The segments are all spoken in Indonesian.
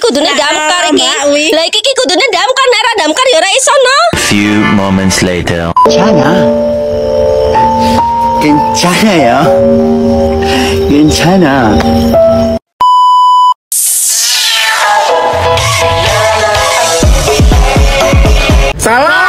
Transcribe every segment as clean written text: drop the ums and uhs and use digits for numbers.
kudune damkar iki. Lah iki kudune damkar, nek ora damkar ya ora iso no. Few moments later. 괜찮아요. 괜찮아. Salah.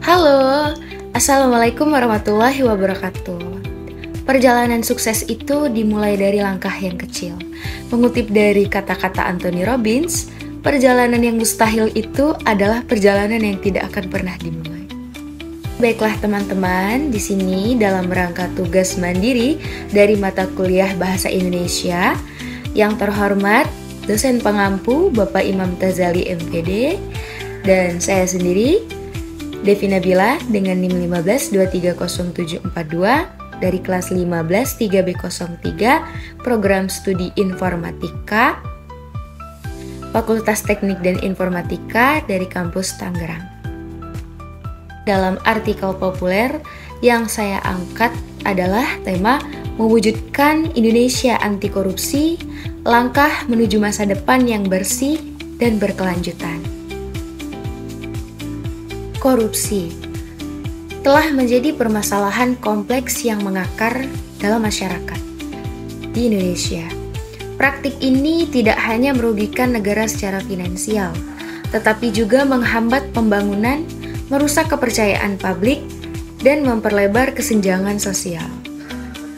Halo, Assalamualaikum warahmatullahi wabarakatuh. Perjalanan sukses itu dimulai dari langkah yang kecil. Mengutip dari kata-kata Anthony Robbins, perjalanan yang mustahil itu adalah perjalanan yang tidak akan pernah dimulai. Baiklah teman-teman, di sini dalam rangka tugas mandiri dari mata kuliah Bahasa Indonesia, yang terhormat dosen pengampu Bapak Imam Tazali MPD, dan saya sendiri Devi Nabila dengan NIM 152300742 dari kelas 15 3B03 Program Studi Informatika Fakultas Teknik dan Informatika dari kampus Tangerang. Dalam artikel populer yang saya angkat adalah tema mewujudkan Indonesia anti korupsi, langkah menuju masa depan yang bersih dan berkelanjutan. Korupsi telah menjadi permasalahan kompleks yang mengakar dalam masyarakat di Indonesia. Praktik ini tidak hanya merugikan negara secara finansial, tetapi juga menghambat pembangunan, merusak kepercayaan publik, dan memperlebar kesenjangan sosial.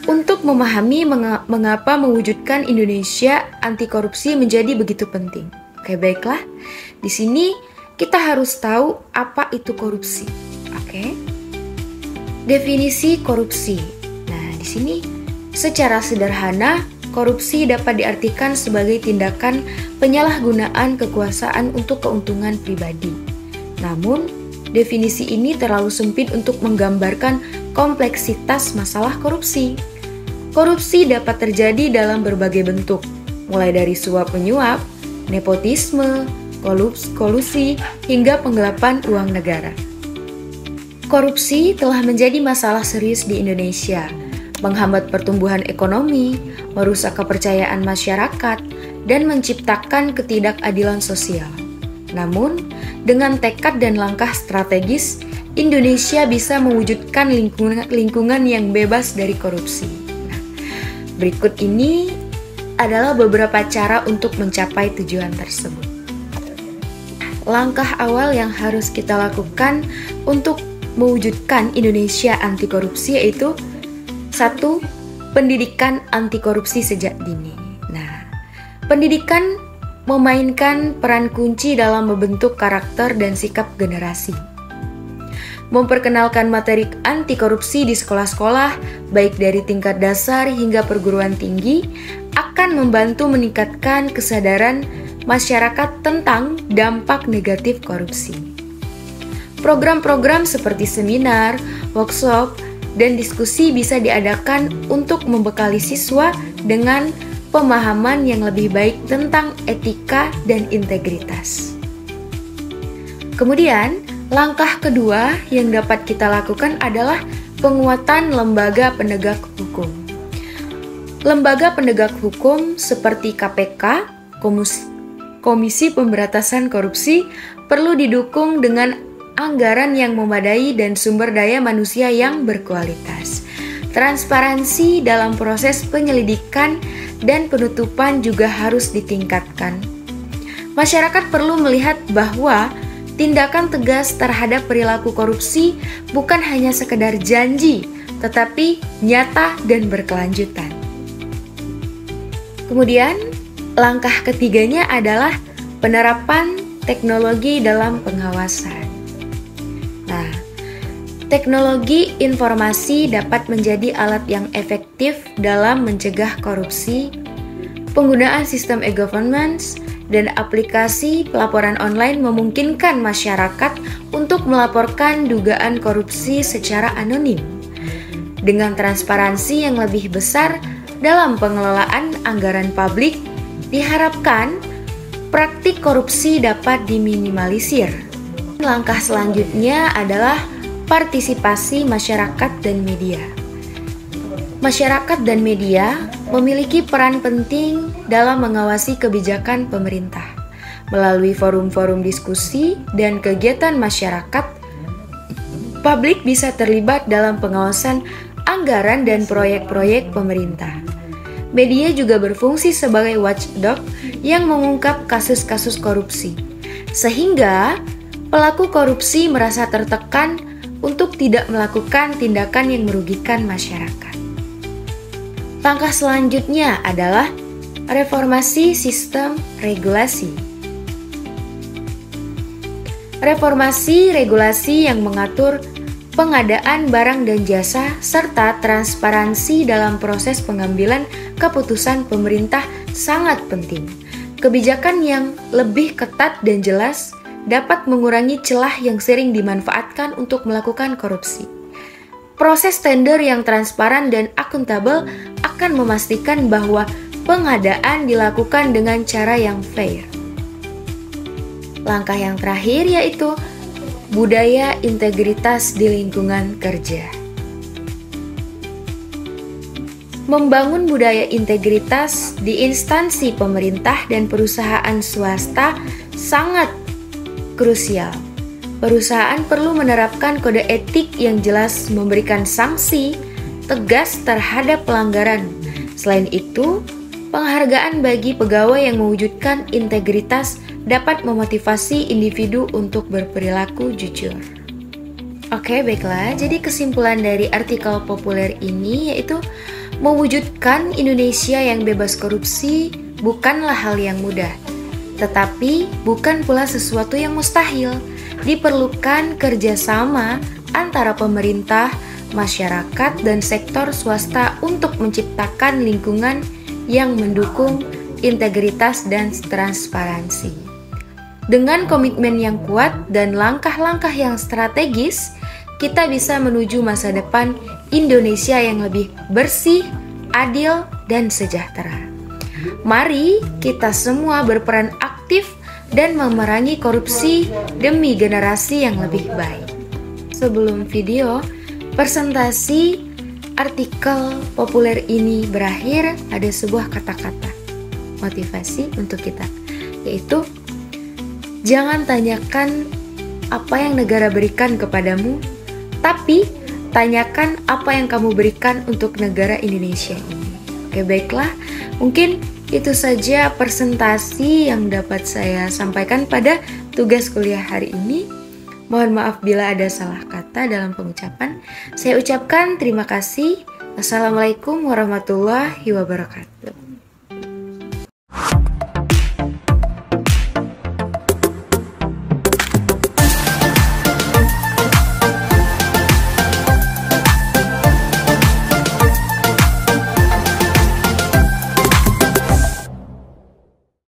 Untuk memahami mengapa mewujudkan Indonesia anti korupsi menjadi begitu penting. Oke, baiklah. Di sini kita harus tahu apa itu korupsi. Oke. Definisi korupsi. Nah, di sini secara sederhana, korupsi dapat diartikan sebagai tindakan penyalahgunaan kekuasaan untuk keuntungan pribadi. Namun, definisi ini terlalu sempit untuk menggambarkan kompleksitas masalah korupsi. Korupsi dapat terjadi dalam berbagai bentuk, mulai dari suap-menyuap, nepotisme, kolusi, hingga penggelapan uang negara. Korupsi telah menjadi masalah serius di Indonesia, menghambat pertumbuhan ekonomi, merusak kepercayaan masyarakat, dan menciptakan ketidakadilan sosial. Namun, dengan tekad dan langkah strategis, Indonesia bisa mewujudkan lingkungan yang bebas dari korupsi. Berikut ini adalah beberapa cara untuk mencapai tujuan tersebut. Langkah awal yang harus kita lakukan untuk mewujudkan Indonesia anti korupsi yaitu 1. Pendidikan anti korupsi sejak dini. Nah, pendidikan memainkan peran kunci dalam membentuk karakter dan sikap generasi. Memperkenalkan materi anti korupsi di sekolah-sekolah, baik dari tingkat dasar hingga perguruan tinggi, akan membantu meningkatkan kesadaran masyarakat tentang dampak negatif korupsi. Program-program seperti seminar, workshop, dan diskusi bisa diadakan untuk membekali siswa dengan pemahaman yang lebih baik tentang etika dan integritas. Kemudian, langkah kedua yang dapat kita lakukan adalah penguatan lembaga penegak hukum. Lembaga penegak hukum seperti KPK, Komisi Pemberantasan Korupsi, perlu didukung dengan anggaran yang memadai dan sumber daya manusia yang berkualitas. Transparansi dalam proses penyelidikan dan penutupan juga harus ditingkatkan. Masyarakat perlu melihat bahwa tindakan tegas terhadap perilaku korupsi bukan hanya sekedar janji, tetapi nyata dan berkelanjutan. Kemudian, langkah ketiganya adalah penerapan teknologi dalam pengawasan. Nah, teknologi informasi dapat menjadi alat yang efektif dalam mencegah korupsi, penggunaan sistem e-governance, dan aplikasi pelaporan online memungkinkan masyarakat untuk melaporkan dugaan korupsi secara anonim. Dengan transparansi yang lebih besar dalam pengelolaan anggaran publik, diharapkan praktik korupsi dapat diminimalisir. Langkah selanjutnya adalah partisipasi masyarakat dan media. Masyarakat dan media memiliki peran penting dalam mengawasi kebijakan pemerintah. Melalui forum-forum diskusi dan kegiatan masyarakat, publik bisa terlibat dalam pengawasan anggaran dan proyek-proyek pemerintah. Media juga berfungsi sebagai watchdog yang mengungkap kasus-kasus korupsi, sehingga pelaku korupsi merasa tertekan untuk tidak melakukan tindakan yang merugikan masyarakat. Langkah selanjutnya adalah reformasi sistem regulasi. Reformasi regulasi yang mengatur pengadaan barang dan jasa serta transparansi dalam proses pengambilan keputusan pemerintah sangat penting. Kebijakan yang lebih ketat dan jelas dapat mengurangi celah yang sering dimanfaatkan untuk melakukan korupsi. Proses tender yang transparan dan akuntabel akan memastikan bahwa pengadaan dilakukan dengan cara yang fair. Langkah yang terakhir yaitu budaya integritas di lingkungan kerja. Membangun budaya integritas di instansi pemerintah dan perusahaan swasta sangat krusial. Perusahaan perlu menerapkan kode etik yang jelas, memberikan sanksi tegas terhadap pelanggaran. Selain itu, penghargaan bagi pegawai yang mewujudkan integritas dapat memotivasi individu untuk berperilaku jujur. Oke, baiklah. Jadi kesimpulan dari artikel populer ini yaitu mewujudkan Indonesia yang bebas korupsi bukanlah hal yang mudah. Tetapi bukan pula sesuatu yang mustahil. Diperlukan kerjasama antara pemerintah, masyarakat, dan sektor swasta untuk menciptakan lingkungan yang mendukung integritas dan transparansi. Dengan komitmen yang kuat dan langkah-langkah yang strategis, kita bisa menuju masa depan Indonesia yang lebih bersih, adil, dan sejahtera. Mari kita semua berperan aktif dan memerangi korupsi demi generasi yang lebih baik. Sebelum video presentasi artikel populer ini berakhir, ada sebuah kata-kata motivasi untuk kita, yaitu jangan tanyakan apa yang negara berikan kepadamu, tapi tanyakan apa yang kamu berikan untuk negara Indonesia ini. Oke, baiklah, mungkin itu saja presentasi yang dapat saya sampaikan pada tugas kuliah hari ini. Mohon maaf bila ada salah kata dalam pengucapan. Saya ucapkan terima kasih. Wassalamualaikum warahmatullahi wabarakatuh.